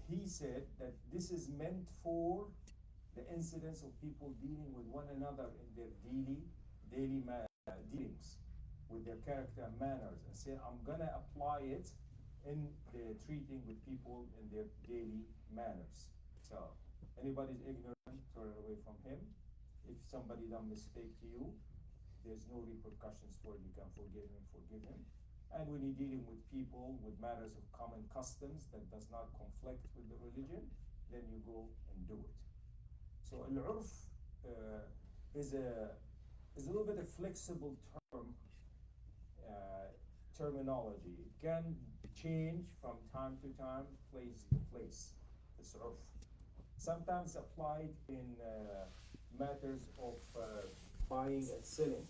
he said that this is meant for the incidents of people dealing with one another in their daily dealings with their character and manners, and say I'm gonna apply it in the treating with people in their daily manners. So anybody's ignorant, turn it away from him. If somebody done mistake to you, there's no repercussions for it. You can forgive him. And when you're dealing with people with matters of common customs that does not conflict with the religion, then you go and do it. So al-urf is a little bit a flexible terminology. It can change from time to time, place to place. It's urf. Sometimes applied in matters of buying and selling.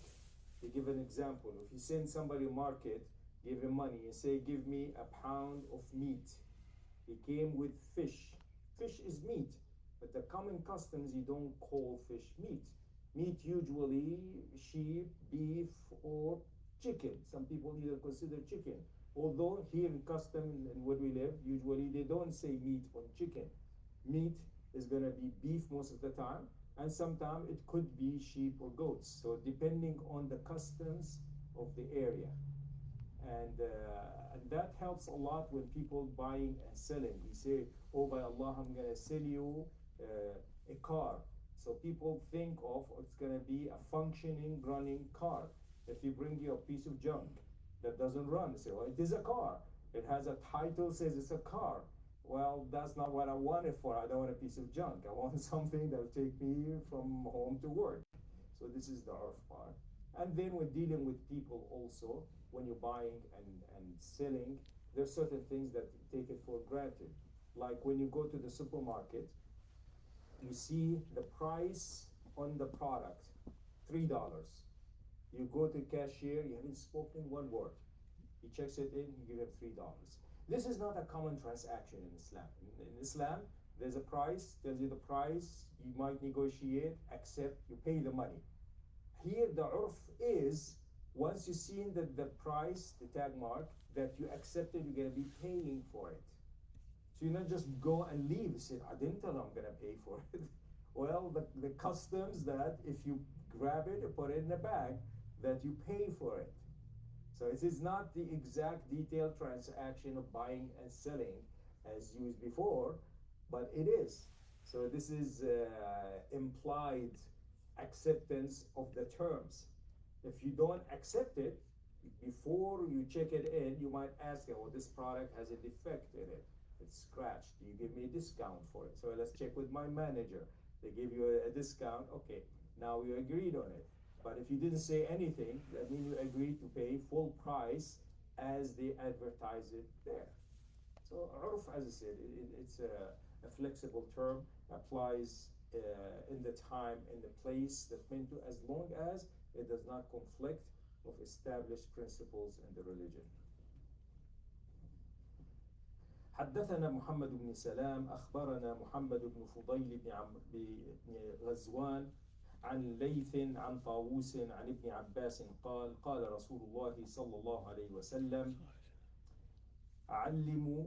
To give an example, if you send somebody to market, give him money and say, give me a pound of meat. He came with fish. Fish is meat, but the common customs, you don't call fish meat. Meat usually sheep, beef, or chicken. Some people either consider chicken. Although here in custom and where we live, usually they don't say meat on chicken. Meat is gonna be beef most of the time, and sometimes it could be sheep or goats. So depending on the customs of the area. And that helps a lot when people buying and selling. We say, oh, by Allah, I'm gonna sell you a car. So people think of it's gonna be a functioning, running car. If you bring you a piece of junk that doesn't run, they say, well, it is a car. It has a title, says it's a car. Well, that's not what I want it for. I don't want a piece of junk. I want something that will take me from home to work. So this is the urf part. And then when dealing with people also, when you're buying and selling, there's certain things that take it for granted. Like when you go to the supermarket, you see the price on the product, $3. You go to the cashier, you haven't spoken one word. He checks it in, you give him $3. This is not a common transaction in Islam. In Islam, there's a price, tells you the price, you might negotiate, accept, you pay the money. Here the urf is, once you see the price, the tag mark, that you accepted, you're gonna be paying for it. So you not just go and leave. You say, I didn't tell them I'm gonna pay for it. Well, the customs that if you grab it, you put it in a bag, that you pay for it. So it is not the exact detailed transaction of buying and selling as used before, but it is. So this is implied acceptance of the terms. If you don't accept it, before you check it in, you might ask, oh, this product has a defect in it. It's scratched. Do you give me a discount for it? So let's check with my manager. They give you a discount. Okay, now we agreed on it. But if you didn't say anything, that means you agreed to pay full price as they advertise it there. So urf, as I said, it's a flexible term, applies in the time, in the place that meant to, as long as it does not conflict of established principles in the religion. حدثنا محمد بن سلام أخبرنا محمد بن فضيل بن غزوان عن ليث عن طاووس عن ابن عباس قال قال رسول الله صلى الله عليه وسلم علموا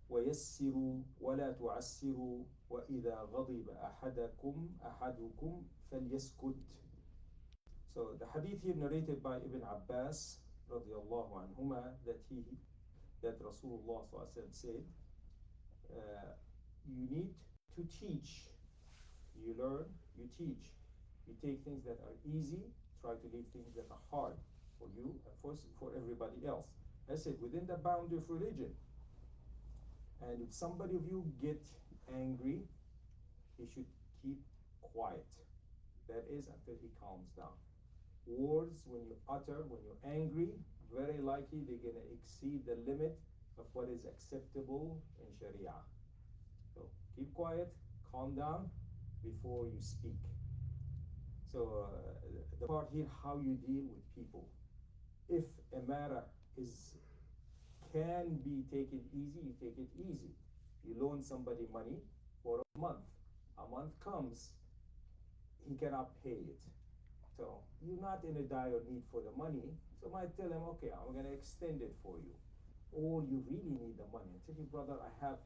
ويسروا ولا تعسروا وإذا غضب أحدكم فليسكت. So the hadith here narrated by Ibn Abbas radiallahu anhuma, that Rasulullah said, you need to teach. You learn, you teach. You take things that are easy, try to leave things that are hard for you and for everybody else. I said, within the boundary of religion. And if somebody of you get angry, he should keep quiet. That is until he calms down. Words, when you utter, when you're angry, very likely they're going to exceed the limit of what is acceptable in Sharia. So keep quiet, calm down before you speak. So the part here, how you deal with people. If a matter can be taken easy, you take it easy. You loan somebody money for a month. A month comes, he cannot pay it. So you're not in a dire need for the money. So I might tell him, okay, I'm going to extend it for you. Or you really need the money. I tell you, brother, I have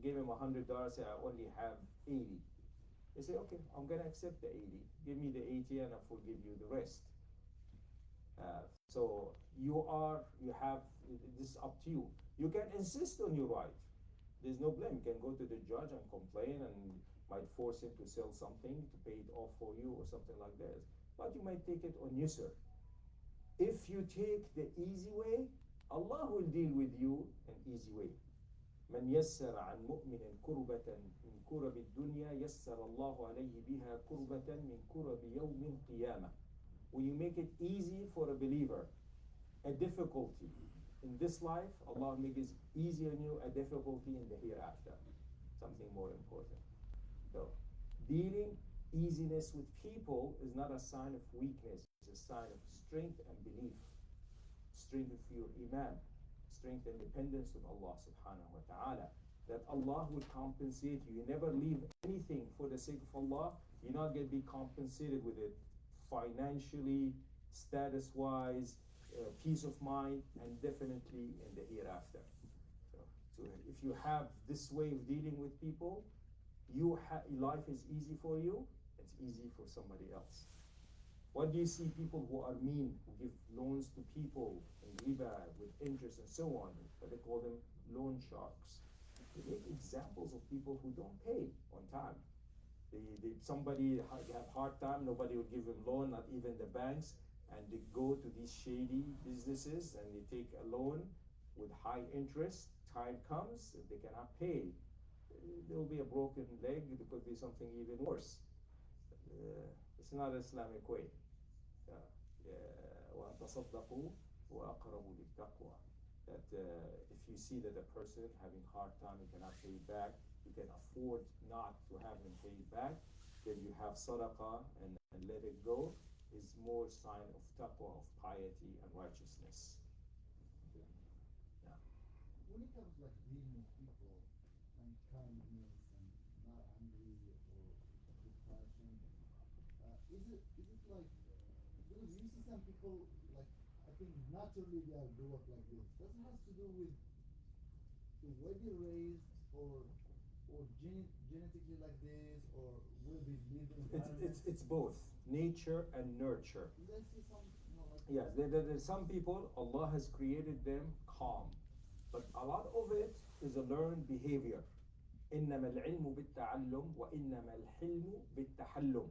Give him $100, say I only have 80. They say, okay, I'm gonna accept the 80. Give me the 80 and I forgive you the rest. So you have, this is up to you. You can insist on your right. There's no blame. You can go to the judge and complain and might force him to sell something to pay it off for you or something like that. But you might take it on yusr. If you take the easy way, Allah will deal with you an easy way. من يسر عن مؤمن كربة من كرب الدنيا يسر الله عليه بها كربة من كرب يوم القيامة. When you make it easy for a believer, a difficulty in this life, Allah makes it easy on you, a difficulty in the hereafter. Something more important. So, dealing easiness with people is not a sign of weakness, it's a sign of strength and belief. Strength of your iman, strength and dependence on Allah subhanahu wa ta'ala. That Allah will compensate you. You never leave anything for the sake of Allah, you're not going to be compensated with it financially, status-wise, peace of mind, and definitely in the hereafter. So if you have this way of dealing with people, life is easy for you, it's easy for somebody else. What do you see people who are mean, who give loans to people in riba with interest and so on, but they call them loan sharks. They make examples of people who don't pay on time. Somebody have hard time, nobody will give them loan, not even the banks, and they go to these shady businesses and they take a loan with high interest. Time comes, if they cannot pay, there will be a broken leg, there could be something even worse. It's not an Islamic way. وَتَصَدَّقُوا وَأَقْرَبُوا لِلتَّقْوَى. That if you see that a person having hard time, you cannot pay it back, you can afford not to have him pay it back, then you have sadaqah and let it go, is more sign of taqwa, of piety and righteousness. Yeah. When it comes like dealing with people and kindness and not angry or compassion, is it like, because you see some people, like, I think naturally they are grew up like this. Does it have to do with the way they're raised or genetically like this, or will they live in it's both nature and nurture. Did I see some, like Yes, there's some people, Allah has created them calm, but a lot of it is a learned behavior. إنما العلم بالتعلم وإنما الحلم بالتحلم.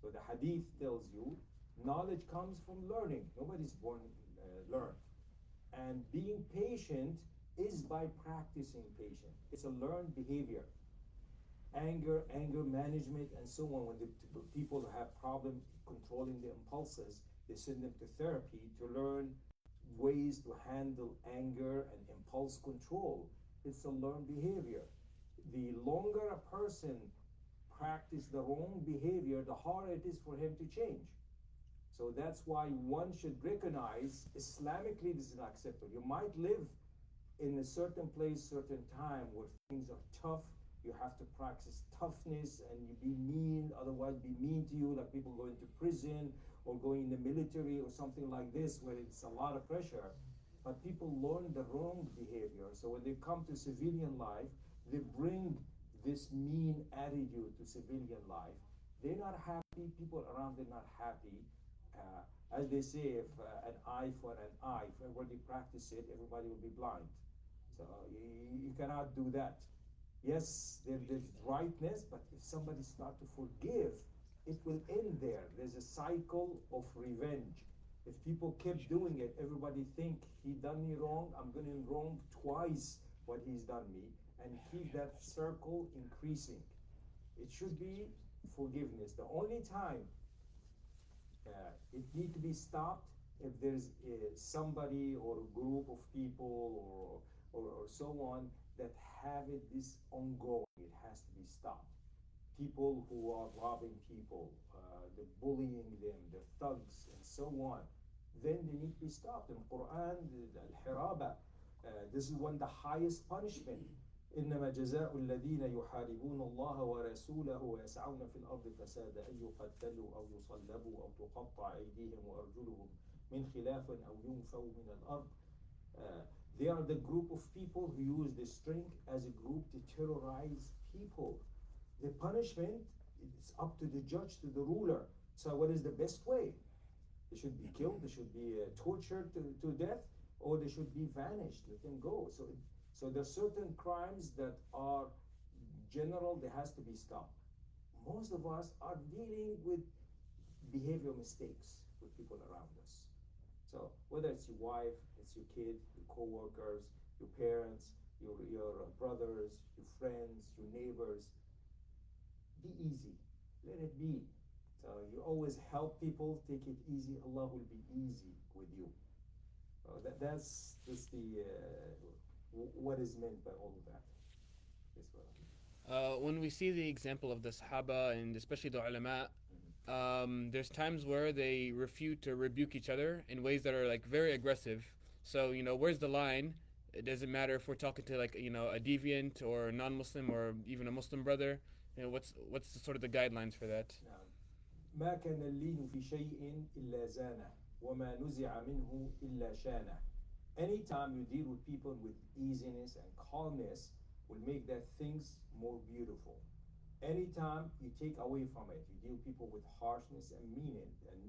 So the hadith tells you knowledge comes from learning. Nobody's born learned. And being patient is by practicing patience. It's a learned behavior. Anger management, and so on. When the people have problem controlling the impulses, they send them to therapy to learn ways to handle anger and impulse control. It's a learned behavior. The longer a person practices the wrong behavior, the harder it is for him to change. So that's why one should recognize Islamically this is not acceptable. You might live in a certain place, certain time where things are tough. You have to practice toughness and you be mean, otherwise be mean to you, like people going to prison or going in the military or something like this where it's a lot of pressure. But people learn the wrong behavior. So when they come to civilian life, they bring this mean attitude to civilian life. They're not happy, people around them not happy. As they say, if an eye for an eye, if everybody practice it, everybody will be blind. So you cannot do that. Yes, there's rightness, but if somebody start to forgive, it will end there. There's a cycle of revenge. If people keep doing it, everybody think he done me wrong, I'm going to wrong twice what he's done me, and keep that circle increasing. It should be forgiveness. The only time it need to be stopped if there's somebody or a group of people or so on that have it this ongoing. It has to be stopped. People who are robbing people, the bullying them, the thugs, and so on, then they need to be stopped. In Quran, al-hiraba, this is one of the highest punishment. إنما جزاء الذين يحاربون الله ورسوله ويسعون في الأرض فسادا أن يقتلوا أو يصلبوا أو تقطع أيديهم وأرجلهم من خلاف أو ينفوا من الأرض. They are the group of people who use the strength as a group to terrorize people. The punishment is up to the judge, to the ruler. So what is the best way? They should be killed, they should be tortured to death, or they should be vanished, let them go. So there are certain crimes that are general, there has to be stopped. Most of us are dealing with behavioral mistakes with people around us. So whether it's your wife, it's your kid, your co-workers, your parents, your brothers, your friends, your neighbors, be easy, let it be. So you always help people, take it easy, Allah will be easy with you. That's the what is meant by all of that. Yes, brother. When we see the example of the Sahaba and especially the ulama, there's times where they refute or rebuke each other in ways that are like very aggressive. So where's the line? It doesn't matter if we're talking to like a deviant or a non-Muslim or even a Muslim brother. What's sort of the guidelines for that? ما كان اللين في شيء إلا زانه وما نزع منه إلا شانه. Anytime you deal with people with easiness and calmness will make that things more beautiful. Anytime you take away from it, you deal with people with harshness and meaning and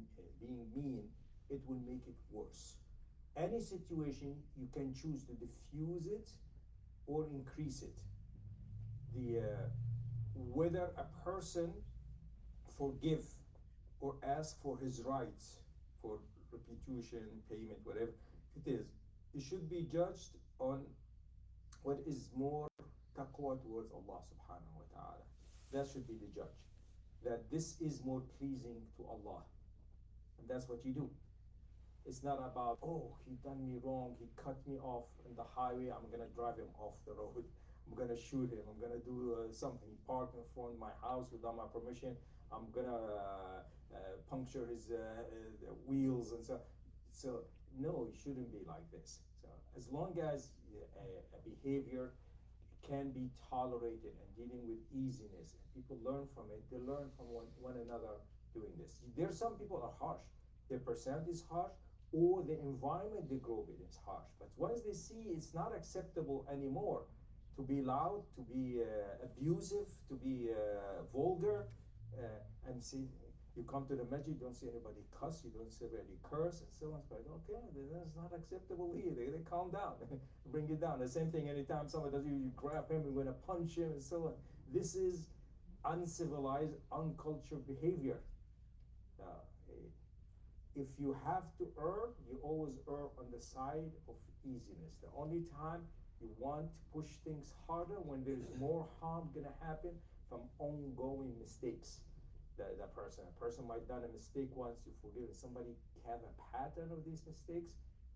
being mean, it will make it worse. Any situation you can choose to diffuse it or increase it. Whether a person forgive or ask for his rights, for restitution, payment, whatever it is, it should be judged on what is more taqwa towards Allah subhanahu wa ta'ala. That should be the judge. That this is more pleasing to Allah. And that's what you do. It's not about, oh, he done me wrong, he cut me off in the highway, I'm gonna drive him off the road, I'm gonna shoot him, I'm gonna do something. He parked in front of my house without my permission, I'm gonna puncture his wheels and so. So no, it shouldn't be like this. So as long as a behavior can be tolerated and dealing with easiness, and people learn from it, they learn from one another doing this. There are some people are harsh, their personality is harsh, or the environment they grow in is harsh. But once they see it's not acceptable anymore to be loud, to be abusive, to be vulgar, and see, you come to the masjid, you don't see anybody cuss, you don't see anybody curse, and so on. But okay, that's not acceptable either. They calm down, bring it down. The same thing anytime somebody does you grab him, you're going to punch him, and so on. This is uncivilized, uncultured behavior. If you have to err, you always err on the side of easiness. The only time you want to push things harder when there's more harm going to happen from ongoing mistakes. A person might have done a mistake once, you forgive it. Somebody have a pattern of these mistakes,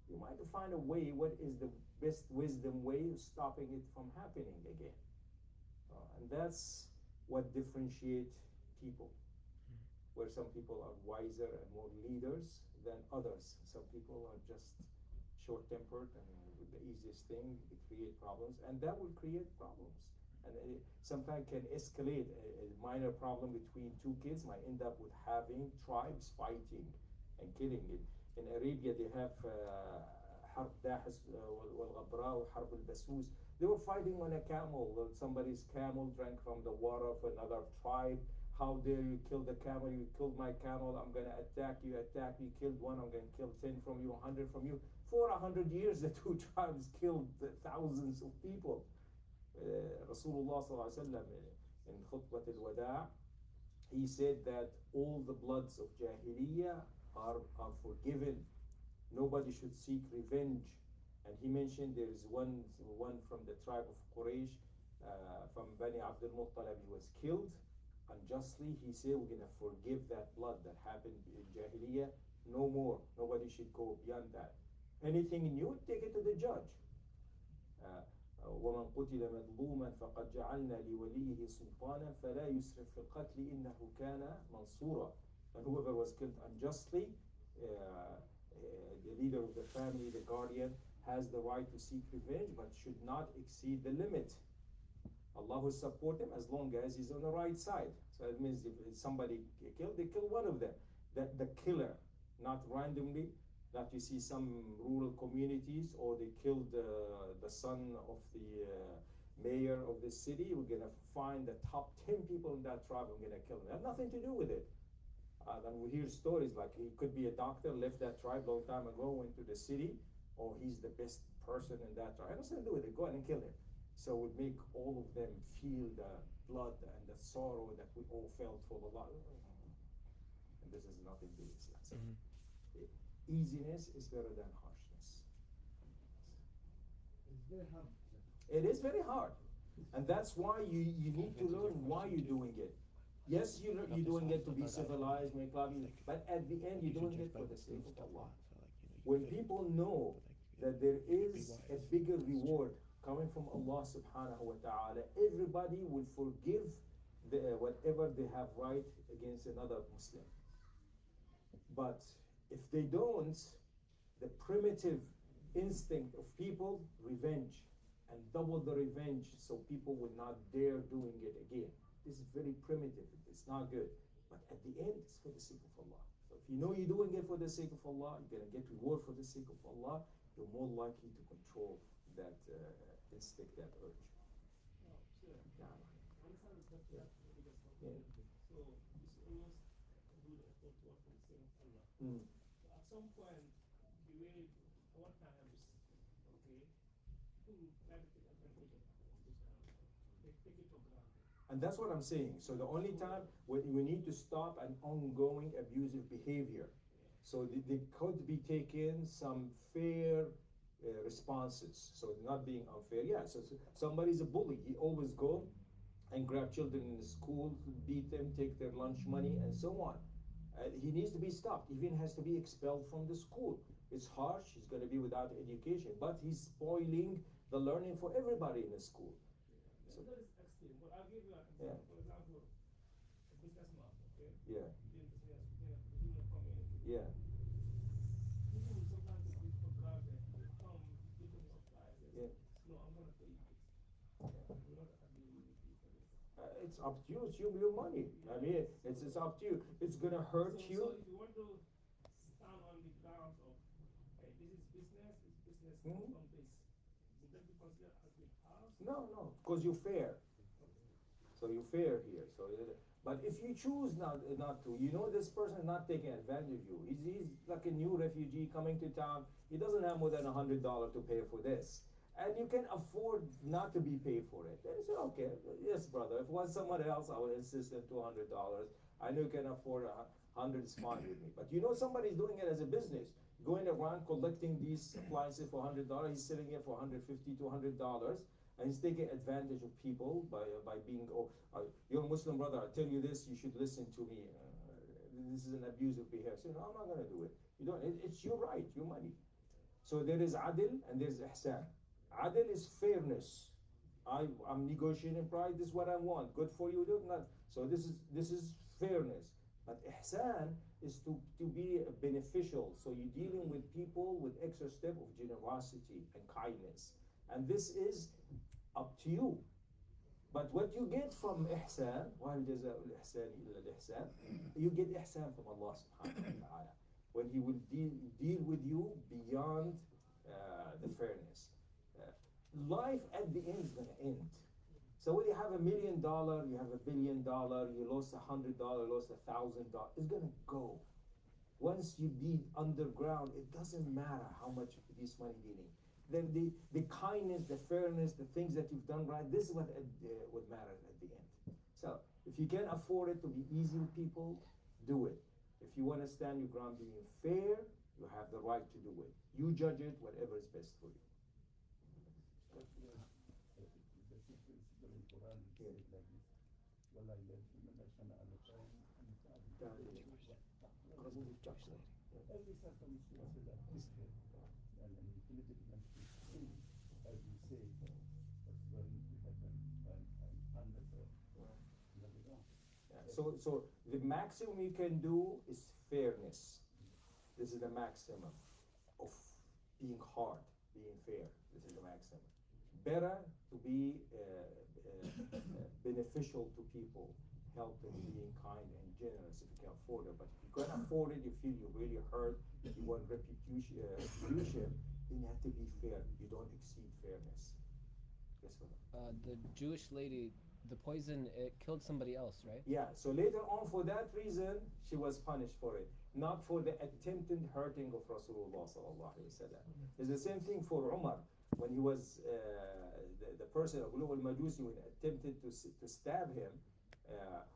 you might find a way, what is the best wisdom way of stopping it from happening again. And that's what differentiates people. Where some people are wiser and more leaders than others. Some people are just short-tempered and with the easiest thing, they create problems, and that will create problems. And it sometimes can escalate. A minor problem between two kids might end up with having tribes fighting and killing it. In Arabia, they have حرب داحس والغبراء وحرب البسوس. They were fighting on a camel. Somebody's camel drank from the water of another tribe. How dare you kill the camel? You killed my camel. I'm going to attack you. Attack me. Killed one. I'm going to kill 10 from you, 100 from you. For 100 years, the two tribes killed thousands of people. Rasulullah sallallahu alaihi wasallam in khutbah al-wada', he said that all the bloods of Jahiliyyah are forgiven. Nobody should seek revenge. And he mentioned there is one from the tribe of Quraysh, from Bani Abdul Muttalib, he was killed unjustly. He said, we're going to forgive that blood that happened in Jahiliyyah. No more. Nobody should go beyond that. Anything new, take it to the judge. ومن قتل مظلوما فقد جعلنا لوليه سلطانا فلا يسرف في القتل إنه كان منصورا. And whoever was killed unjustly, the leader of the family, the guardian, has the right to seek revenge, but should not exceed the limit. Allah will support him as long as he's on the right side. So it means if somebody killed, they kill one of them. The killer, not randomly, That you see some rural communities, or they killed the son of the mayor of the city. We're gonna find the top 10 people in that tribe. I'm gonna kill them. It has nothing to do with it. Then we hear stories like he could be a doctor, left that tribe long time ago, went to the city, or he's the best person in that tribe. It has nothing to do with it. Go ahead and kill him. So it would make all of them feel the blood and the sorrow that we all felt for the lot. And this has nothing to do with Islam. So easiness is better than harshness. It's very hard. It is very hard. And that's why you need to learn why you're doing it. Yes, you're doing it to be civilized, make love, but at the end you're doing it for the sake of Allah. When people know that there is a bigger reward coming from Allah subhanahu wa ta'ala, everybody will forgive whatever they have right against another Muslim. But if they don't, the primitive instinct of people, revenge, and double the revenge, so people will not dare doing it again. This is very primitive. It's not good. But at the end, it's for the sake of Allah. So if you know you're doing it for the sake of Allah, you're going to get reward for the sake of Allah, you're more likely to control that instinct, that urge. No, sure. Yeah. Understand that Yeah. because Yeah. so it's always do the effort to work for the sake of Allah. Mm. So at some point, the way our times, okay, people will try to take advantage of this kind of stuff. They take it for granted. And that's what I'm saying. So the only time when we need to stop an ongoing abusive behavior. So they could be taken some fair responses. So not being unfair. Yeah, so somebody's a bully. He always go and grab children in the school, beat them, take their lunch money, and so on. He needs to be stopped. Even has to be expelled from the school. It's harsh. He's going to be without education. But he's spoiling the learning for everybody in the school. So that is extreme. But I'll give you an example. Yeah. For example, a businessman, okay? Yeah. Doing business within the community. Yeah. People will sometimes take it for granted. They come, give them surprises. Yeah. No, I'm going to pay you this. I'm not agree with you for this. It's up to you. It's your money. I mean, it's up to you. It's gonna hurt So you. if you want to stand on the grounds of, hey, this is business, it's business Mhm. on this, would that be considered as the house? No, because you're fair. So you're fair here. So, but if you choose not to, you know this person is not taking advantage of you. He's like a new refugee coming to town. He doesn't have more than $100 to pay for this, and you can afford not to be paid for it. Then you say, okay, yes, brother. If it was someone else, I would insist on $200. I know you can afford $100 is fine with me. But you know somebody's doing it as a business, going around collecting these appliances for $100. He's selling it for $150 to $200. And he's taking advantage of people by being, you're a Muslim brother, I tell you this, you should listen to me. This is an abusive behavior. So, no, I'm not going to do it. You don't. It's your right, your money. So there is adil and there's ihsan. Adil is fairness. I'm negotiating price. This is what I want. Good for you, do not. So this is fairness. But ihsan is to be beneficial. So you're dealing with people with extra step of generosity and kindness. And this is up to you. But what you get from ihsan, وَهَلْ جَزَاءُ الْإِحْسَانِ إِلَّا الْإِحْسَانِ, you get ihsan from Allah subhanahu wa ta'ala. When He will deal with you beyond the fairness. Life at the end is going to end. So when you have $1 million, you have $1 billion, you lost $100, lost $1,000, it's going to go. Once you be underground, it doesn't matter how much this money getting. Then the kindness, the fairness, the things that you've done right, this is what matters at the end. So if you can afford it to be easy with people, do it. If you want to stand your ground being fair, you have the right to do it. You judge it, whatever is best for you. Every circumstance that is here, and the political thing, as you say, that's when we have an under Yeah. So the maximum you can do is fairness. This is the maximum of being hard, being fair. This is the maximum. Better to be beneficial to people, helping, being kind and generous if you can afford it. But if you can't afford it, you feel you're really hurt, you want reputation, then you have to be fair. You don't exceed fairness. Yes, brother. The Jewish lady, the poison, it killed somebody else, right? Yeah, so later on, for that reason, she was punished for it, not for the attempted hurting of Rasulullah sallallahu alaihi wasallam. It's the same thing for Umar, when he was the person of Abou al-Majusi, when attempted to stab him.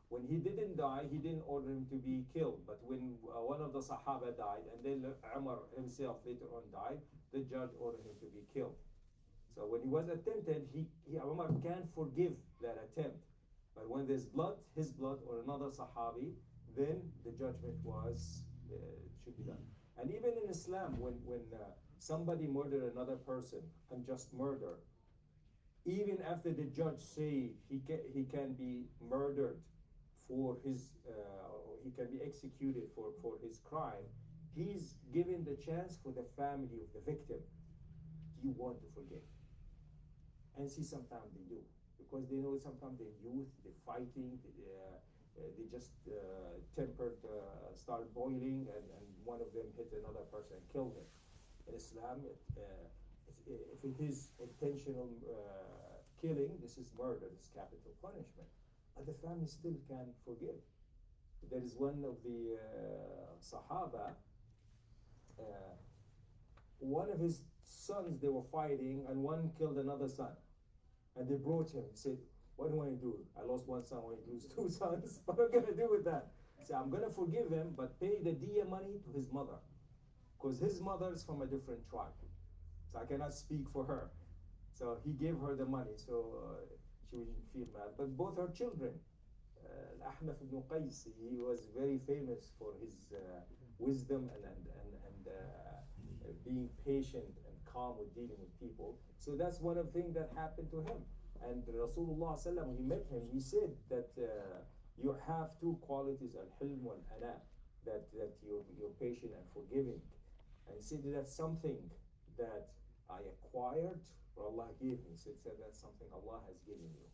When he didn't die, he didn't order him to be killed. But when one of the Sahaba died, and then Umar himself later on died, the judge ordered him to be killed. So when he was attempted, Umar can't forgive that attempt. But when there's blood, his blood or another Sahabi, then the judgment should be done. And even in Islam, when somebody murdered another person, unjust murder, even after the judge say he can be murdered for his, he can be executed for his crime, he's given the chance for the family of the victim. Do you want to forgive? And see, sometimes they do, because they know sometimes they're youth, they're fighting, they just tempered, start boiling, and one of them hit another person and killed him. In Islam, if it is intentional killing, this is murder, this is capital punishment. But the family still can forgive. There is one of the Sahaba, one of his sons, they were fighting, and one killed another son. And they brought him. He said, what do I do? I lost one son, I want to lose two sons. What am I going to do with that? He said, I'm going to forgive him, but pay the diya money to his mother. Because his mother is from a different tribe. So I cannot speak for her. So he gave her the money, so she wouldn't feel bad. But both her children, Ahnaf ibn Qais, he was very famous for his wisdom and being patient and calm with dealing with people. So that's one of the things that happened to him. And Rasulullah sallam, when he met him, he said that you have two qualities, al-hilm wal-ana, that you're patient and forgiving. And he said that's something that I acquired or Allah gave me. So he said that's something Allah has given you.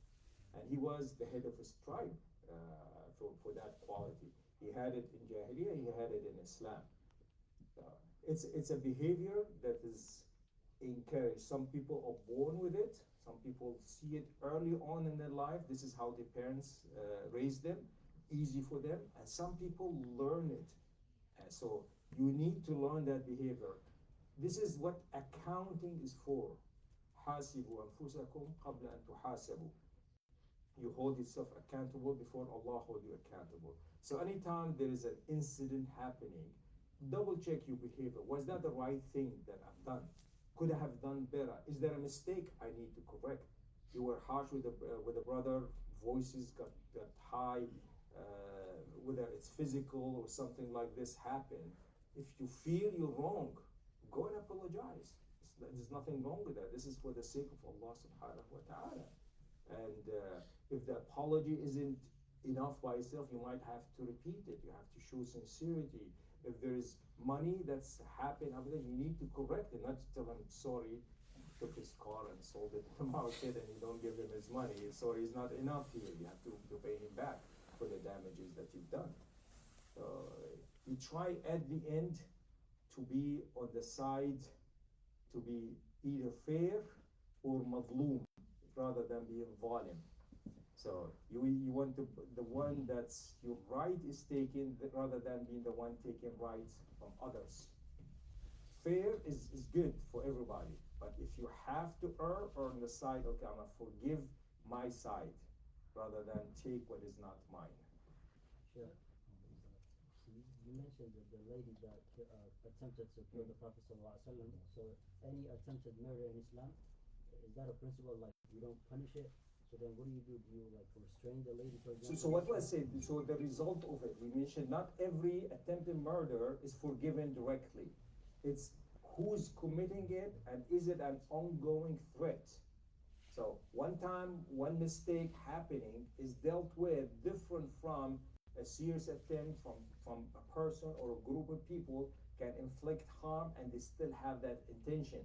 And he was the head of his tribe for that quality. He had it in Jahiliyyah, he had it in Islam. It's a behavior that is encouraged. Some people are born with it. Some people see it early on in their life. This is how their parents raised them, easy for them. And some people learn it. And so you need to learn that behavior. This is what accounting is for. حاسبوا أنفسكم قبل أن تحاسبوا. You hold yourself accountable before Allah hold you accountable. So anytime there is an incident happening, double check your behavior. Was that the right thing that I've done? Could I have done better? Is there a mistake I need to correct? You were harsh with a brother, voices got high, whether it's physical or something like this happened. If you feel you're wrong, go and apologize. There's nothing wrong with that. This is for the sake of Allah subhanahu wa ta'ala. And if the apology isn't enough by itself, you might have to repeat it. You have to show sincerity. If there is money that's happened over there, you need to correct it, not to tell him sorry, took his car and sold it to the market and you don't give him his money. Sorry is not enough here. You have to pay him back for the damages that you've done. You try at the end to be on the side, to be either fair or madloom, rather than being zalim. So you want the one that's your right is taken rather than being the one taking rights from others. Fair is good for everybody, but if you have to err on the side, okay, I'm gonna forgive my side rather than take what is not mine. Sure. You mentioned that the lady that attempted to kill the Prophet ﷺ. So any attempted murder in Islam, is that a principle like you don't punish it? So then what do? Do you like restrain the lady, for example? So what was said, so the result of it, we mentioned not every attempted murder is forgiven directly. It's who's committing it and is it an ongoing threat. So one time, one mistake happening is dealt with different from a serious attempt from a person or a group of people can inflict harm and they still have that intention.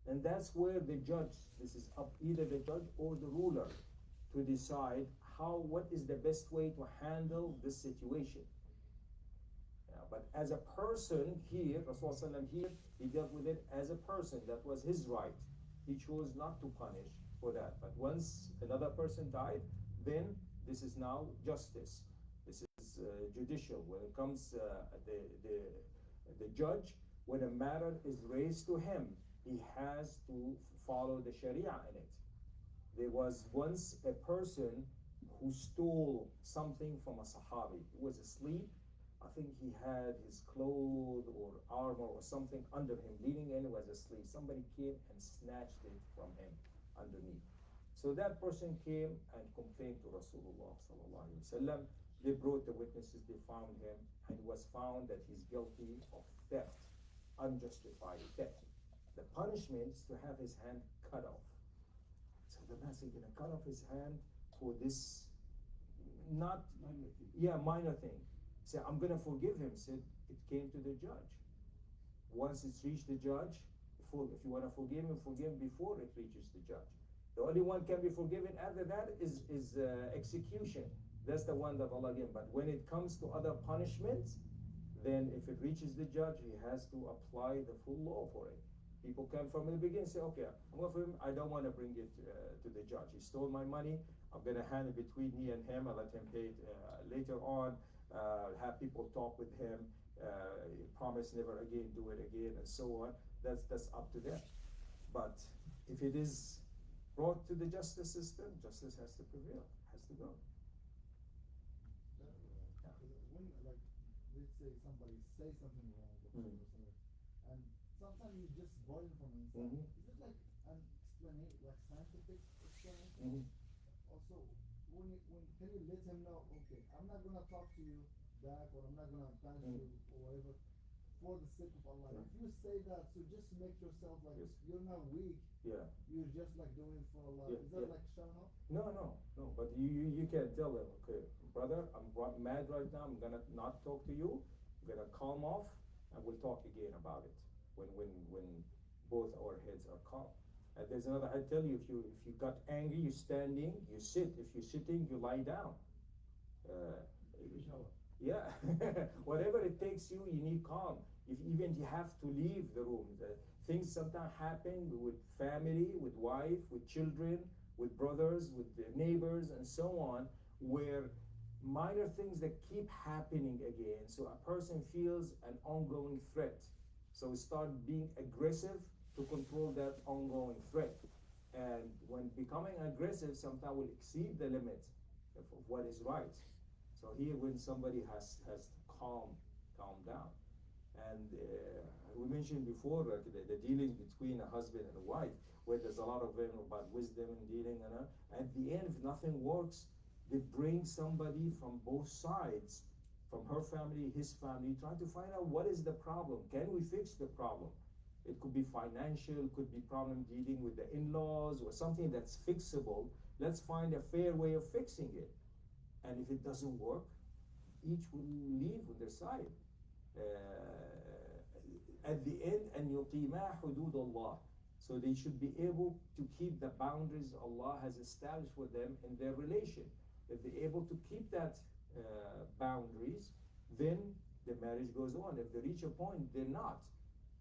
And that's where the judge, this is up either the judge or the ruler to decide what is the best way to handle this situation. But as a person here, Rasulullah here, he dealt with it as a person. That was his right. He chose not to punish for that. But once another person died, then this is now justice. This is judicial. When it comes the judge, when a matter is raised to him, he has to follow the Sharia in it. There was once a person who stole something from a Sahabi. He was asleep. I think he had his clothes or armor or something under him, leaning in, was asleep. Somebody came and snatched it from him underneath. So that person came and complained to Rasulullah sallallahu alaihi wasallam. They brought the witnesses, they found him, and it was found that he's guilty of theft, unjustified theft. The punishment is to have his hand cut off. So the man said, gonna cut off his hand for this, not minor thing. He said, I'm gonna forgive him. Said it came to the judge. Once it's reached the judge, if you wanna forgive him before it reaches the judge. The only one can be forgiven after that is execution. That's the one that Allah gave. But when it comes to other punishments, then if it reaches the judge, he has to apply the full law for it. People come from the beginning and say, okay, I'm going for him. I don't want to bring it to the judge. He stole my money. I'm going to hand it between me and him. I'll let him pay it later on. Have people talk with him. Promise never again, do it again, and so on. That's up to them. But if it is brought to the justice system, justice has to prevail, has to go. When, like, let's say somebody say something wrong, or something, and sometimes you just boil from inside. Is it like an explanation, like scientific explanation? Also, when can you let him know, okay, I'm not gonna talk to you back, or I'm not gonna punish you, or whatever, for the sake of Allah. If you say that, so just make yourself like you're not weak. Yeah. You're just like doing it for Allah. Is that like showing off? No. But you can tell them, okay, brother, I'm mad right now. I'm gonna not talk to you. I'm gonna calm off, and we'll talk again about it when both our heads are calm. And there's another. I tell you, if you got angry, you're standing, you sit. If you're sitting, you lie down. Yeah, whatever it takes you need calm. If even you have to leave the room, things sometimes happen with family, with wife, with children, with brothers, with neighbors, and so on, where minor things that keep happening again. So a person feels an ongoing threat. So start being aggressive to control that ongoing threat. And when becoming aggressive, sometimes will exceed the limit of what is right. So here, when somebody has to calm down, and we mentioned before the dealings between a husband and a wife, where there's a lot of about wisdom and dealing, and at the end, if nothing works, they bring somebody from both sides, from her family, his family, trying to find out what is the problem. Can we fix the problem? It could be financial, could be problem dealing with the in-laws, or something that's fixable. Let's find a fair way of fixing it. And if it doesn't work, each will leave with their side. At the end, أن يقيما حدود الله. So they should be able to keep the boundaries Allah has established for them in their relation. If they're able to keep that boundaries, then the marriage goes on. If they reach a point, they're not.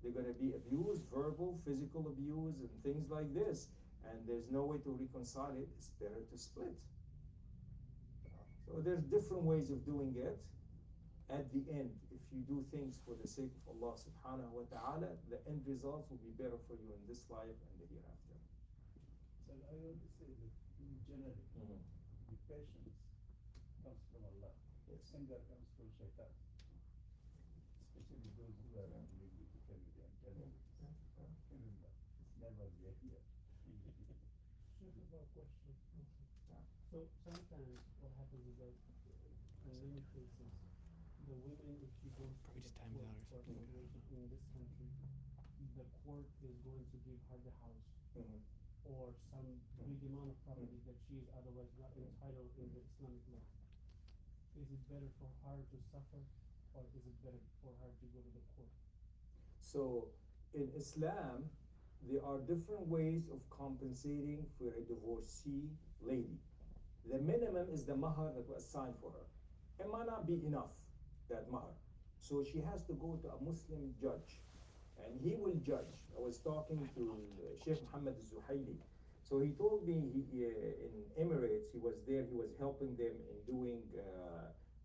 They're going to be abused, verbal, physical abuse, and things like this. And there's no way to reconcile it. It's better to split. So there's different ways of doing it. At the end, if you do things for the sake of Allah subhanahu wa ta'ala, the end results will be better for you in this life and the hereafter. So I want to say that in general, the patience comes from Allah. Yes. Anger comes from shaitan. Especially those who are dealing with the family and children. Remember, it's never there here. Question. So sometimes what happens is that in many cases, the women, if she goes to Probably the just timed court out or for something. separation in this country, the court is going to give her the house or some big amount of property that she is otherwise not entitled in the Islamic law. Is it better for her to suffer, or is it better for her to go to the court? So in Islam, there are different ways of compensating for a divorcee lady. The minimum is the mahar that was assigned for her. It might not be enough, that mahar. So she has to go to a Muslim judge, and he will judge. I was talking to Sheikh Muhammad Zuhaili. So he told me in Emirates, he was there, he was helping them in doing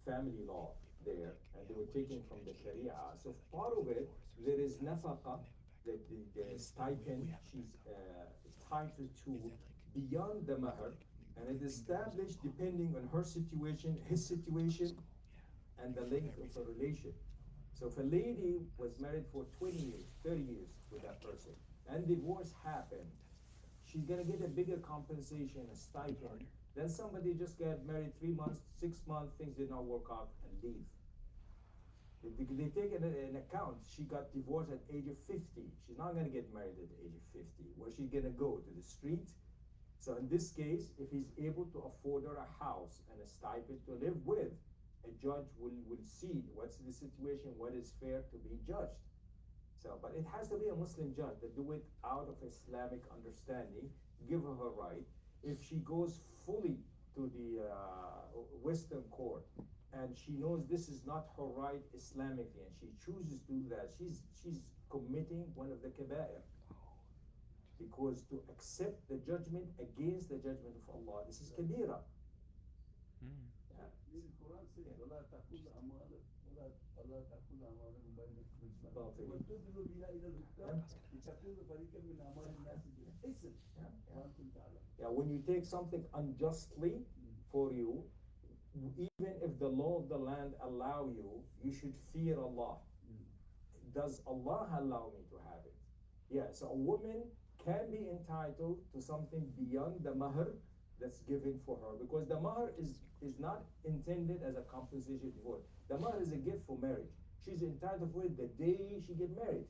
family law there, and they were taking from the Sharia. So part of it, there is nafaqa, the stipend she's entitled to beyond the mahar, and it is established depending on her situation, his situation, and the length of the relation. So if a lady was married for 20 years, 30 years with that person, and divorce happened, she's gonna get a bigger compensation, a stipend, than somebody just got married 3 months, 6 months, things did not work out, and leave. They take it in account, she got divorced at age of 50. She's not gonna get married at the age of 50. Where's she gonna go? To the street? So in this case, if he's able to afford her a house and a stipend to live with, a judge will see what's the situation, what is fair to be judged. So, but it has to be a Muslim judge that do it out of Islamic understanding, give her her right. If she goes fully to the Western court and she knows this is not her right Islamically and she chooses to do that, she's committing one of the kaba'ir. Because to accept the judgment against the judgment of Allah, this is kabira. The Quran says, وَلَا تَأْكُلُوا أَمْوَالَكُمْ بَيْنَكُم بِالْبَاطِلِ وَتُدْلُوا بِهَا إِلَى الْحُكَّامِ لِتَأْكُلُوا فَرِيقًا مِنْ أَمْوَالِ النَّاسِ بِالْإِثْمِ وَأَنْتُمْ تَعْلَمُونَ. Yeah, when you take something unjustly for you, even if the law of the land allow you, you should fear Allah. Does Allah allow me to have it? Yeah, so a woman can be entitled to something beyond the mahr that's given for her, because the mahr is not intended as a compensation for it. The mahr is a gift for marriage. She's entitled for it the day she get married.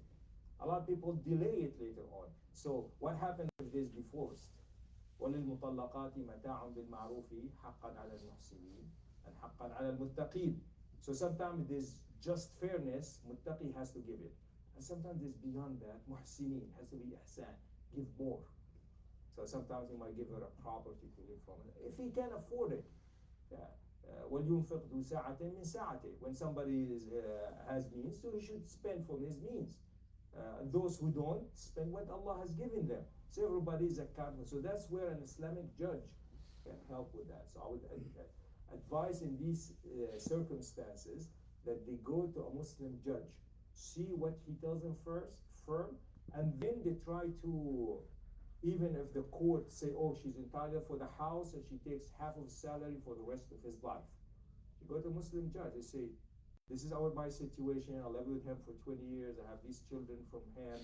A lot of people delay it later on. So what happens if there's divorced? وَلِلْمُطَلَّقَاتِ مَتَاعٌ بِالْمَعْرُوفِ حَقًّا عَلَى الْمُحْسِنِينَ and حَقًّا عَلى الْمُتَّقِينَ. So sometimes there's just fairness, muttaqi has to give it. And sometimes there's beyond that, muhsinin has to be ihsan, give more. So sometimes he might give her a property to live from. If he can afford it, وَلْيُنْفِقْ ذُو سَاعَةٍ مِنْ سَاعَتِهِ. When somebody has means, so he should spend from his means. Those who don't, spend what Allah has given them. So everybody is accountable. So that's where an Islamic judge can help with that. So I would advise in these circumstances that they go to a Muslim judge, see what he tells them firm, and then they try to, even if the court say, oh, she's entitled for the house and she takes half of his salary for the rest of his life. You go to a Muslim judge, they say, this is my situation, I live with him for 20 years, I have these children from him,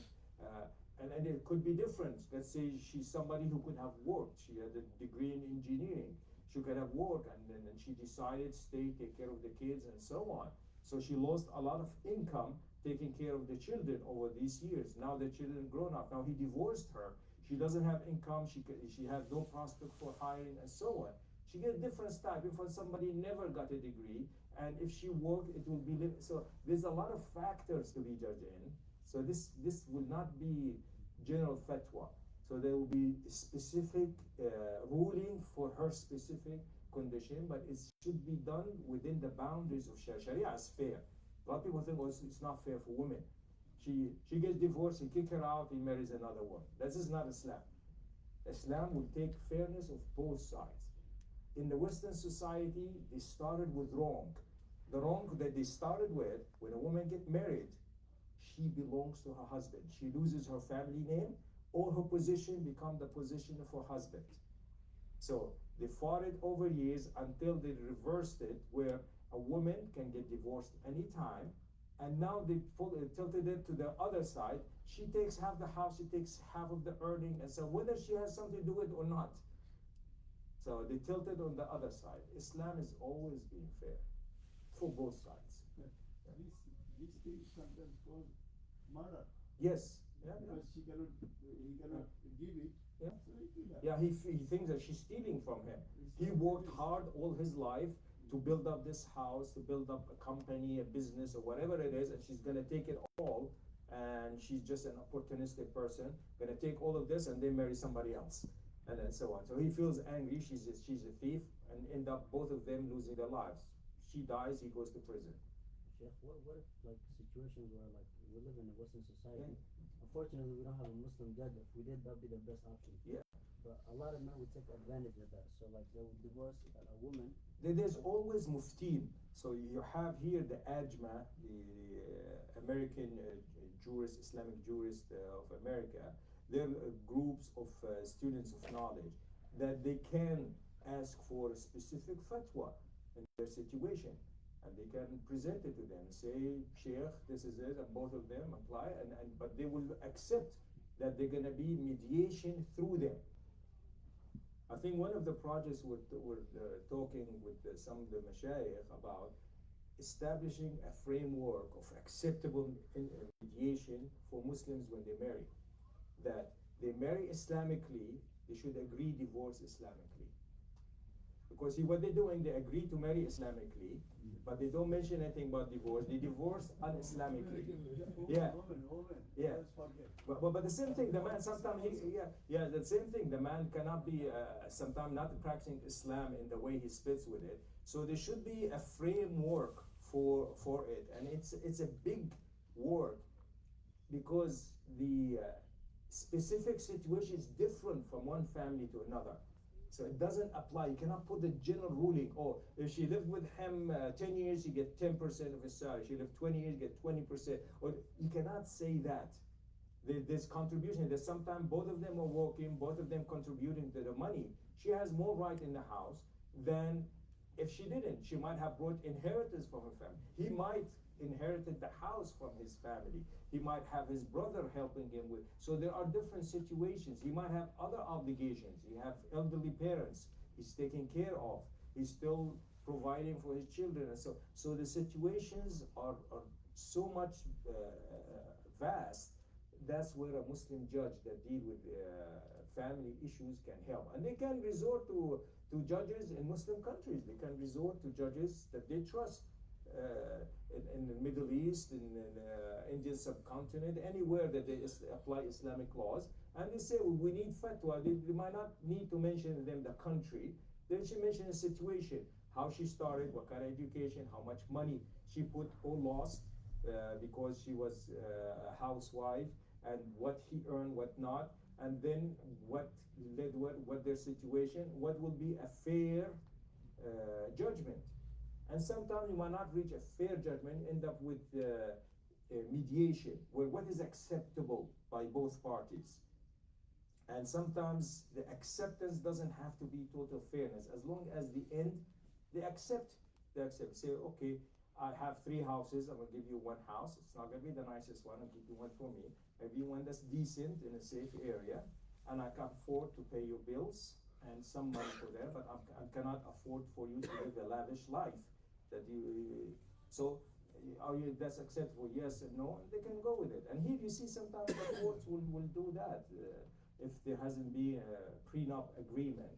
and it could be different. Let's say she's somebody who could have worked, she had a degree in engineering, she could have worked, and then she decided to stay, take care of the kids, and so on. So she lost a lot of income taking care of the children over these years. Now the children grown up, now he divorced her. She doesn't have income, she has no prospect for hiring, and so on. She gets different type. If somebody never got a degree, and if she worked, it will be so. There's a lot of factors to be judged in. So this will not be general fatwa. So there will be specific ruling for her specific condition, but it should be done within the boundaries of Sharia. Sharia is fair. A lot of people think, oh, it's not fair for women. She gets divorced, he kick her out, he marries another one. This is not Islam. Islam will take fairness of both sides. In the Western society, they started with wrong. The wrong that they started with, when a woman gets married, she belongs to her husband. She loses her family name, or her position become the position of her husband. So they fought it over years until they reversed it, where a woman can get divorced anytime. And now they tilted it to the other side. She takes half the house, she takes half of the earning, and so whether she has something to do with it or not. So they tilted on the other side. Islam is always being fair for both sides. This thing is sometimes called murder. Yes. Yeah. Because he cannot give it. Yeah. So he do that. Yeah, he thinks that she's stealing from him. He worked hard all his life to build up this house, to build up a company, a business, or whatever it is, and she's gonna take it all, and she's just an opportunistic person, gonna take all of this and then marry somebody else, and then so on. So he feels angry, she's a thief, and end up both of them losing their lives. She dies, he goes to prison. Sheikh, what if like situations where like we live in a Western society, unfortunately we don't have a Muslim judge. If we did, that'd be the best option. Yeah. But a lot of men would take advantage of that. So like they would divorce a woman. There's always muftin. So you have here the AJMA, the American jurist, Islamic jurist of America. They're groups of students of knowledge that they can ask for a specific fatwa in their situation. And they can present it to them, say, Sheikh, this is it, and both of them apply, but they will accept that they're going to be mediation through them. I think one of the projects we're talking with some of the mashayikh about establishing a framework of acceptable mediation for Muslims when they marry. That they marry Islamically, they should agree divorce Islamically. Because see what they're doing, they agree to marry Islamically, but they don't mention anything about divorce. They divorce un-Islamically. Yeah. Yeah. But the same thing, the man sometimes the same thing. The man cannot be sometimes not practicing Islam in the way he spits with it. So there should be a framework for it, and it's a big work because the specific situation is different from one family to another. So it doesn't apply. You cannot put the general ruling, oh, if she lived with him 10 years, you get 10% of his salary. She lived 20 years, you get 20%. Or you cannot say that. There's contribution. There's sometimes both of them are working, both of them contributing to the money. She has more right in the house than if she didn't. She might have brought inheritance from her family. He might inherited the house from his family. He might have his brother helping him with. So there are different situations. He might have other obligations. He have elderly parents he's taking care of. He's still providing for his children. And so the situations are so much vast. That's where a Muslim judge that deal with family issues can help. And they can resort to judges in Muslim countries. They can resort to judges that they trust. In the Middle East, in Indian subcontinent, anywhere that they apply Islamic laws, and they say, well, we need fatwa. They might not need to mention them the country. Then she mentioned the situation, how she started, what kind of education, how much money she put or lost because she was a housewife, and what he earned, what not, and then what led what their situation, what will be a fair judgment. And sometimes you might not reach a fair judgment, end up with mediation, where what is acceptable by both parties. And sometimes the acceptance doesn't have to be total fairness, as long as the end, they accept. Say, okay, I have 3 houses, I'm gonna give you 1 house. It's not gonna be the nicest one, I'll give you one for me. Maybe one that's decent in a safe area, and I can afford to pay your bills and some money for that, but I cannot afford for you to live a lavish life. That's acceptable, yes and no, and they can go with it. And here you see sometimes the courts will do that if there hasn't been a prenup agreement.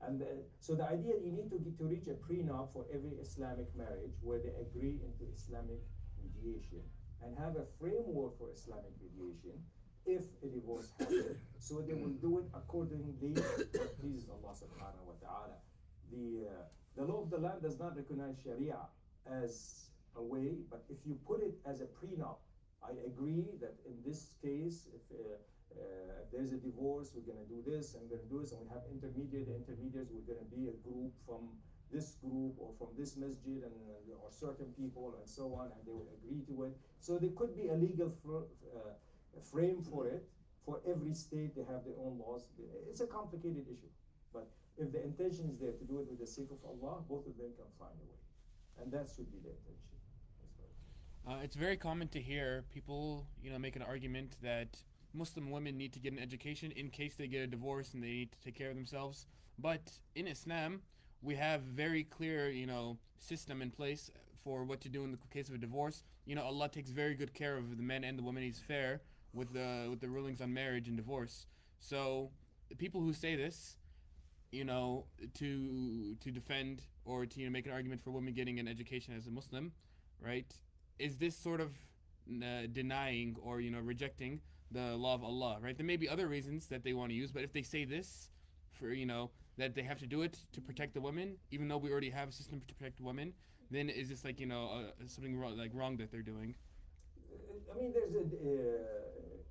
And so the idea you need to reach a prenup for every Islamic marriage where they agree into Islamic mediation and have a framework for Islamic mediation if a divorce happens. So they will do it accordingly what pleases Allah subhanahu wa ta'ala. The law of the land does not recognize Sharia as a way, but if you put it as a prenup, I agree that in this case, if there's a divorce, we're going to do this, and we're going to do this, and we have intermediaries, we're going to be a group from this group or from this masjid, or certain people, and so on, and they will agree to it. So there could be a legal frame for it. For every state, they have their own laws. It's a complicated issue, but if the intention is there to do it with the sake of Allah, both of them can find a way. And that should be the intention. It's very common to hear people, make an argument that Muslim women need to get an education in case they get a divorce and they need to take care of themselves. But in Islam, we have very clear, system in place for what to do in the case of a divorce. Allah takes very good care of the men and the women. He's fair with the rulings on marriage and divorce. So the people who say this, to defend or to make an argument for women getting an education as a Muslim, right? Is this sort of denying or rejecting the law of Allah, right? There may be other reasons that they want to use, but if they say this for that they have to do it to protect the women, even though we already have a system to protect women, then is this like something wrong, like wrong that they're doing? I mean, there's an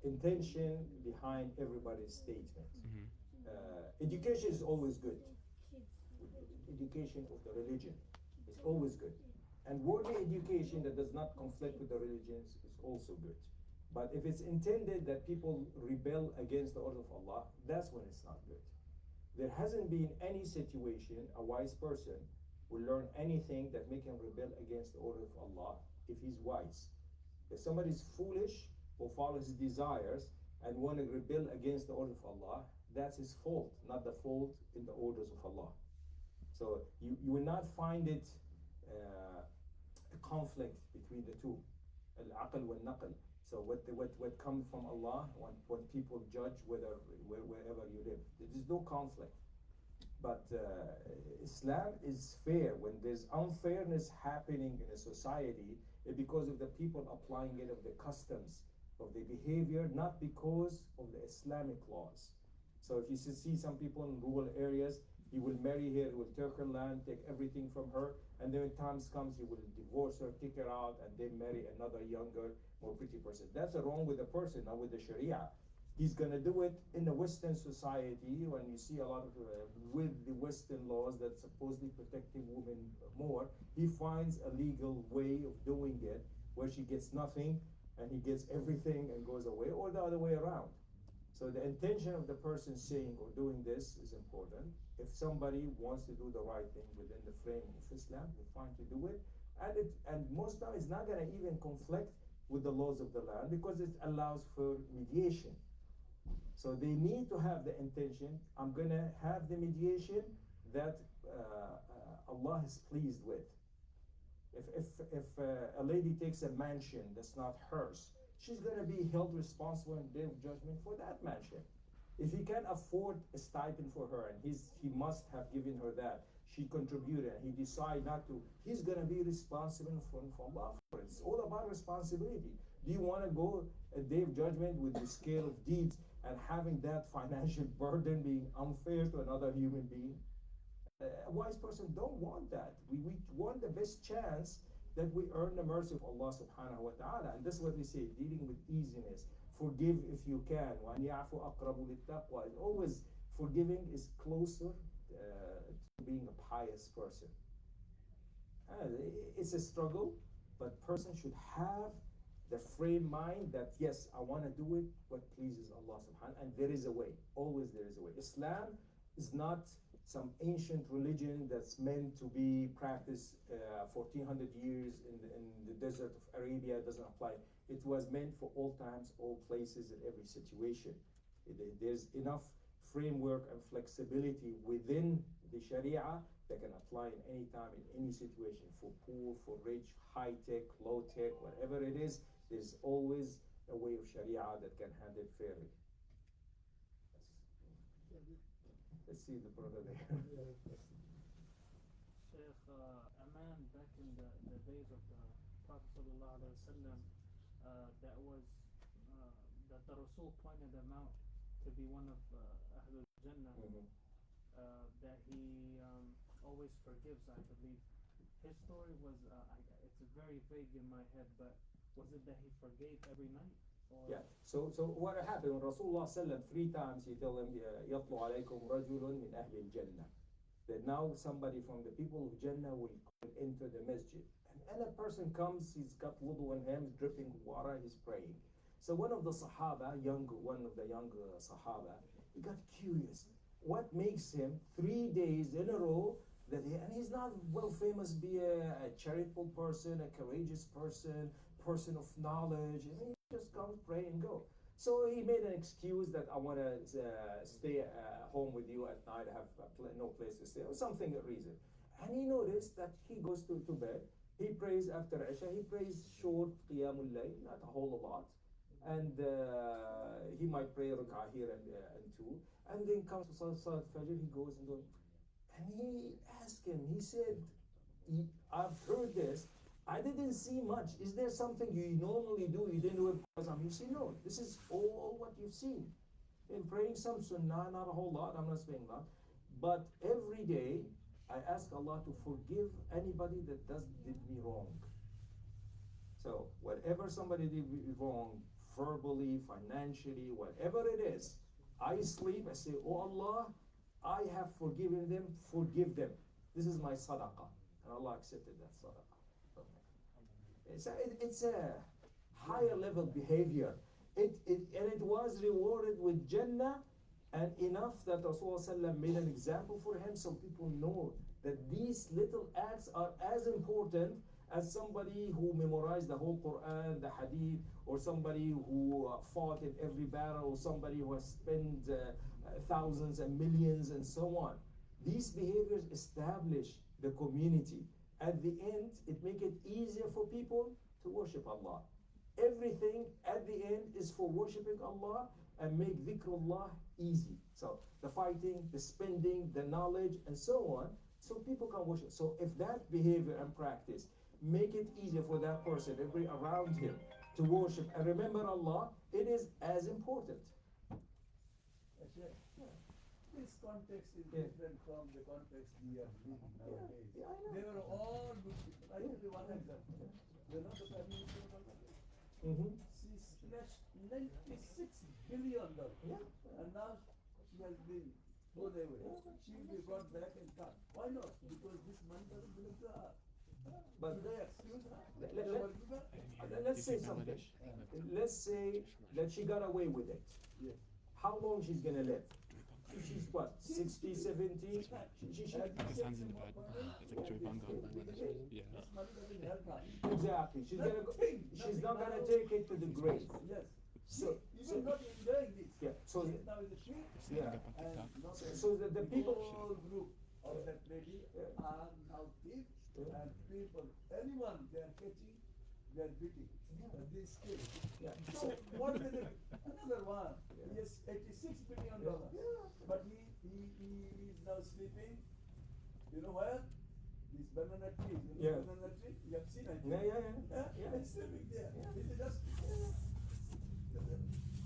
intention behind everybody's statement. Education is always good. Education of the religion is always good. And worldly education that does not conflict with the religions is also good. But if it's intended that people rebel against the order of Allah, that's when it's not good. There hasn't been any situation a wise person will learn anything that make him rebel against the order of Allah if he's wise. If somebody's foolish or follows his desires and want to rebel against the order of Allah, that's his fault, not the fault in the orders of Allah. So you will not find it a conflict between the two, al-aql wal-naql. So what comes from Allah, when people judge wherever you live, there is no conflict. But Islam is fair. When there's unfairness happening in a society, it's because of the people applying it, of the customs, of the behavior, not because of the Islamic laws. So if you see some people in rural areas, he will marry her, he will take her land, take everything from her, and then when times comes, he will divorce her, kick her out, and then marry another younger, more pretty person. That's wrong with the person, not with the Sharia. He's gonna do it in the Western society when you see a lot of with the Western laws that supposedly protecting women more. He finds a legal way of doing it where she gets nothing and he gets everything and goes away, or the other way around. So the intention of the person saying or doing this is important. If somebody wants to do the right thing within the frame of Islam, he's fine to do it. And most times it's not gonna even conflict with the laws of the land because it allows for mediation. So they need to have the intention, I'm gonna have the mediation that Allah is pleased with. If a lady takes a mansion that's not hers, she's gonna be held responsible in the day of judgment for that mansion. If he can afford a stipend for her and he must have given her that, she contributed and he decided not to, he's gonna be responsible for Allah for it. It's all about responsibility. Do you wanna go a day of judgment with the scale of deeds and having that financial burden being unfair to another human being? A wise person don't want that. We want the best chance that we earn the mercy of Allah subhanahu wa ta'ala. And this is what we say, dealing with easiness. Forgive if you can. وَأَنْ يَعْفُ أَقْرَبُ لِلتَّقْوَى. Always forgiving is closer to being a pious person. It's a struggle, but person should have the frame mind that yes, I want to do it what pleases Allah subhanahu, and there is a way. Always there is a way. Islam is not some ancient religion that's meant to be practiced 1400 years in the desert of Arabia. It doesn't apply. It was meant for all times, all places, in every situation. There's enough framework and flexibility within the Sharia that can apply in any time, in any situation, for poor, for rich, high tech, low tech, whatever it is. There's always a way of Sharia that can handle it fairly. Let's see the brother there. Sheikh, a man back in the days of the Prophet sallallahu alaihi wasallam, that was that the Rasul pointed him out to be one of Ahlul Jannah, that he always forgives, I believe. His story was, it's very vague in my head, but was it that he forgave every night? Or? Yeah, so what happened when Rasulullah sallam 3 times he told them يَطْلُ عَلَيْكُمْ رَجُلٌ مِنْ أَهْلِ الْجَنَّةِ, that now somebody from the people of Jannah will enter the masjid, and a person comes, he's got wudu on him, dripping water, he's praying. So one of the Sahaba, one of the younger Sahaba, he got curious. What makes him 3 days in a row that and he's not well famous, be a charitable person, a courageous person of knowledge. I mean, he just comes, pray and go. So he made an excuse that I want to stay home with you at night, have no place to stay, or something reason. And he noticed that he goes to bed, he prays after Isha, he prays short Qiyamul Layl, not a whole lot. And he might pray rak'ah here and 2. And then comes to Salat Fajr, he goes and goes. And he asked him, he said, I've heard this, I didn't see much. Is there something you normally do? You didn't do it because I'm. You say, no, this is all what you've seen. In praying some sunnah, not a whole lot, I'm not saying that. But every day, I ask Allah to forgive anybody that did me wrong. So whatever somebody did me wrong, verbally, financially, whatever it is, I sleep, I say, oh Allah, I have forgiven them, forgive them. This is my sadaqah. And Allah accepted that sadaqah. It's a higher level behavior. And it was rewarded with Jannah, and enough that Rasulullah made an example for him so people know that these little acts are as important as somebody who memorized the whole Quran, the Hadith, or somebody who fought in every battle, or somebody who has spent thousands and millions and so on. These behaviors establish the community. At the end, it makes it easier for people to worship Allah. Everything at the end is for worshiping Allah and make dhikrullah easy. So the fighting, the spending, the knowledge, and so on, so people can worship. So if that behavior and practice make it easier for that person, everybody around him, to worship and remember Allah, it is as important. This context is Yeah. different from the context we are living nowadays. Yeah, I know. They were all good people. I give you one example. You know the Prime Minister of Bangladesh? She splashed $96 billion. Yeah. And now she has been thrown away. She will be brought back and cut. Why not? Because this money doesn't belong to her. But Should I excuse her? let's say something. Let's say that she got away with it. Yes. How long she's gonna live? She's what, 60, 70? She Pakistan's in the bad. It's like Joy Banga in Bangladesh. Yeah. This money doesn't help her. Exactly. She's gonna go, she's Nothing. not gonna take it to the grave. Yes. So, Even not enjoying this. yeah, so, She is now in the street. yeah. And not So the people, whole group of that lady are now thieves, and people, anyone they are catching, they are beating. And this kid. yeah. So what did they do? Another one. He has $86 billion. But he is now sleeping. You know where? This banana tree. You know Yeah. banana tree? You have seen it. Yeah. He's sleeping there. This is just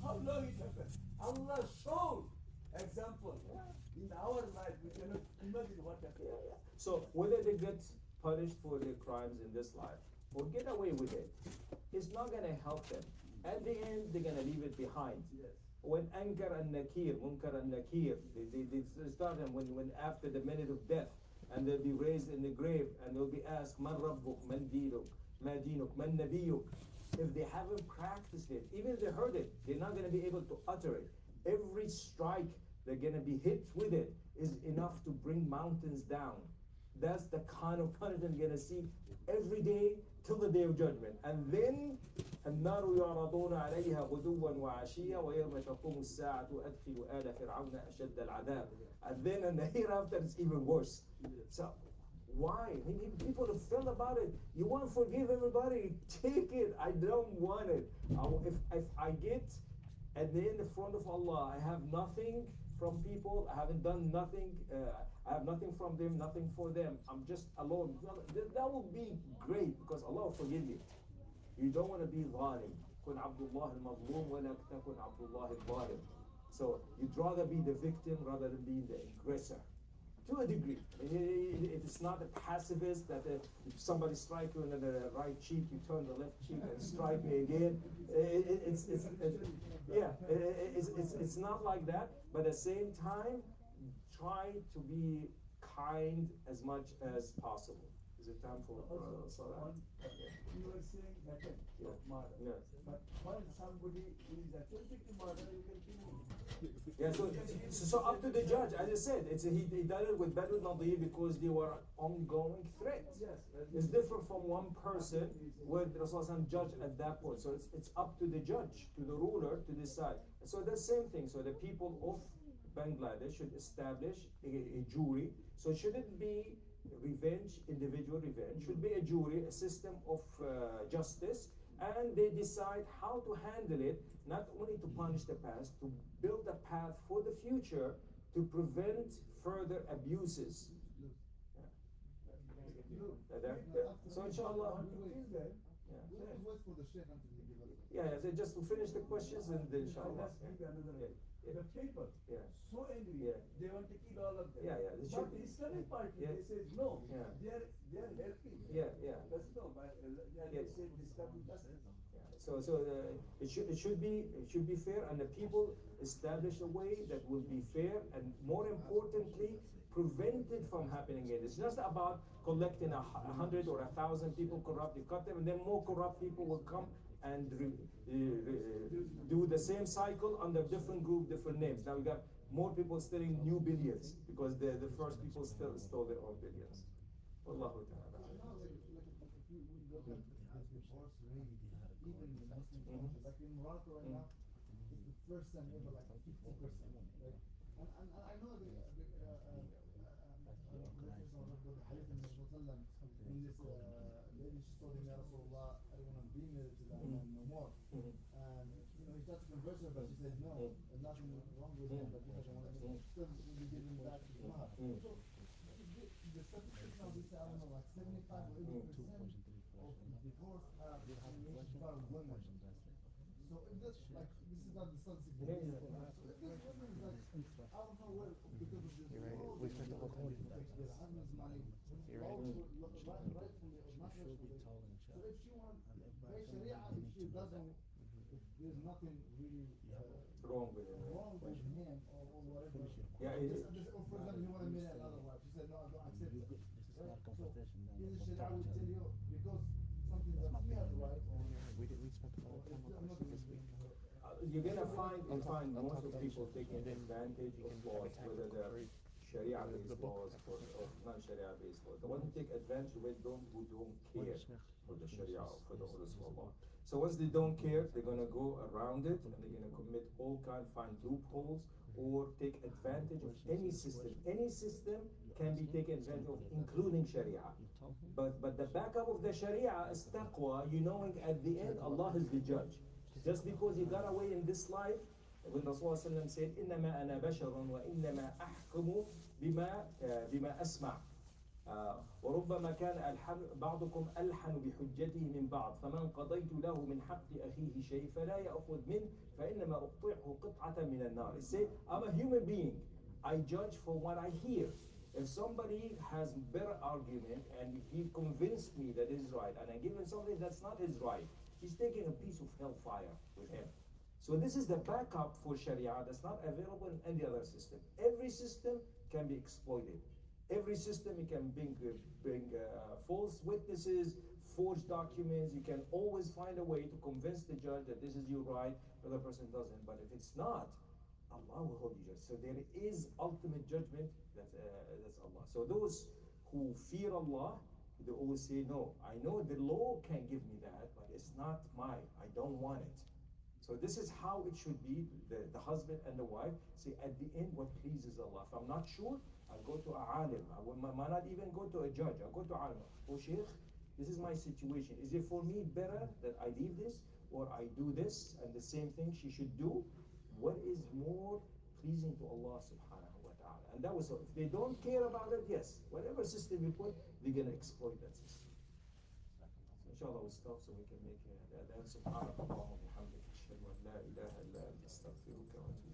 how long it happened. Allah showed example. In our life, we cannot imagine what happened. So whether they get punished for their crimes in this life or get away with it, it's not gonna help them. At the end, they're gonna leave it behind. Yes. When Ankar and Nakir, Munkar and Nakir, they start them when after the minute of death, and they'll be raised in the grave, and they'll be asked, Man Rabbuk, Man Dinuk, Ma Dinuk, Man Nabiyuk. If they haven't practiced it, even if they heard it, they're not going to be able to utter it. Every strike they're going to be hit with it is enough to bring mountains down. That's the kind of punishment you're going to see every day till the day of judgment. And then النار يعرضون عليها غدوا وعشيا ويوم تقوم الساعة أدخلوا آل فرعون أشد العذاب. And then in the hereafter it's even worse. So why? Maybe people have felt about it. You want to forgive everybody? Take it. I don't want it. If I get at the end in front of Allah, I have nothing from people. I haven't done nothing. I have nothing from them, nothing for them. I'm just alone. That would be great because Allah will forgive you. You don't want to be zalim. كن عبد الله المظلوم ولا تكن عبد الله الظالم. So you'd rather be the victim rather than being the aggressor. To a degree. It's not a pacifist that if somebody strikes you in the right cheek, you turn the left cheek and strike me again. It's not like that. But at the same time, try to be kind as much as possible. Is it time for Salah? You were saying attempt of murder. Yes. But when somebody is attempting to murder, you can kill him. Yeah, so up to the judge. As I said, he done it with Badr Nadir because they were ongoing threats. Yes. It's different from one person where the Rasulullah judged at that point. So it's up to the judge, to the ruler to decide. So the same thing. So the people of Bangladesh should establish a jury. So it shouldn't be revenge, individual revenge. Should be a jury, a system of justice, and they decide how to handle it, not only to punish the past, to build a path for the future to prevent further abuses. So inshallah, We'll wait for the Sheikh until he gives us. yeah, so just to finish the questions and then inshallah. Let's give another the people, Yeah. so angry, Yeah. they want to kill all of them. Yeah, yeah, they But should- the Islamic party, Yeah. they say no, Yeah. they're helping. Yeah, yeah. That's no, but they say discovery justice. It should be fair, and the people establish a way that will be fair, and more importantly, prevent it from happening again. It's just about collecting 100 or 1,000 people corrupt, you cut them, and then more corrupt people will come and do the same cycle under different group, different names. Now we got more people stealing new billions because the first people still stole their own billions. Wallahu ta'ala. If you look at the divorce rate, even in the Muslim countries, like in Morocco right now, it's the first time ever, like 50%. Like, and I know the hadith in Rasulullah, when this lady, she told him, Ya Rasulullah, I don't want to be married to that man no more. And he tried to converse her, but she said no, there's nothing wrong with him, but he doesn't want to still be giving back his mahar. So the statistics now, they say, I don't know, like 75 or 80% of divorce are created by women. So if this, like, this is not the statistics, so if this woman is like, I don't know where, because of this, we spent the whole time their husband's money, rightfully or not rightfully. So if she wants, by Sharia, if she doesn't, if there's nothing really Wrong with it. wrong with him or whatever. Yeah, Or for example, he wanted to marry another wife. She said, no, I don't accept it. Right? So, either Sharia would tell you, because something that he has right, or We spent a lot of time on this week. You're gonna find most of people taking advantage of laws, whether they're Sharia-based laws or non-Sharia-based laws. The ones who take advantage of it who don't care for the Sharia or for the orders of Allah. So once they don't care, they're gonna go around it and they're gonna commit find loopholes or take advantage of any system. Any system can be taken advantage of, including Sharia. But the backup of the Sharia is taqwa, you knowing at the end Allah is the judge. Just because you got away in this life, when Rasulullah said, إِنَّمَا أَنَا بَشَرٌ وَإِنَّمَا أَحْكُمُ بِمَا أَسْمَعُ وربما كان بعضكم ألحن بحجته من بعض فمن قضيت له من حق أخيه شيء فلا يأخذ منه فإنما أقطعه قطعة من النار. He said, I'm a human being. I judge for what I hear. If somebody has better argument and he convinced me that is right, and I give him something that's not his right, he's taking a piece of hellfire with him. So this is the backup for Sharia that's not available in any other system. Every system can be exploited. Every system you can bring false witnesses, forged documents. You can always find a way to convince the judge that this is your right, the other person doesn't. But if it's not, Allah will hold you judge. So there is ultimate judgment. That's Allah. So those who fear Allah, they always say, no, I know the law can give me that, but it's not mine. I don't want it. So this is how it should be. The husband and the wife say at the end what pleases Allah. If I'm not sure, I'll go to a alim. I might not even go to a judge. I'll go to alim. Oh Sheikh, this is my situation. Is it for me better that I leave this or I do this and the same thing she should do? What is more pleasing to Allah subhanahu wa ta'ala? And that was so. If they don't care about it, yes, whatever system you put, they're gonna exploit that system. So inshallah we'll stop so we can make that. سبحانك اللهم وبحمدك أشهد أن لا إله إلا أنت أستغفرك وأتوب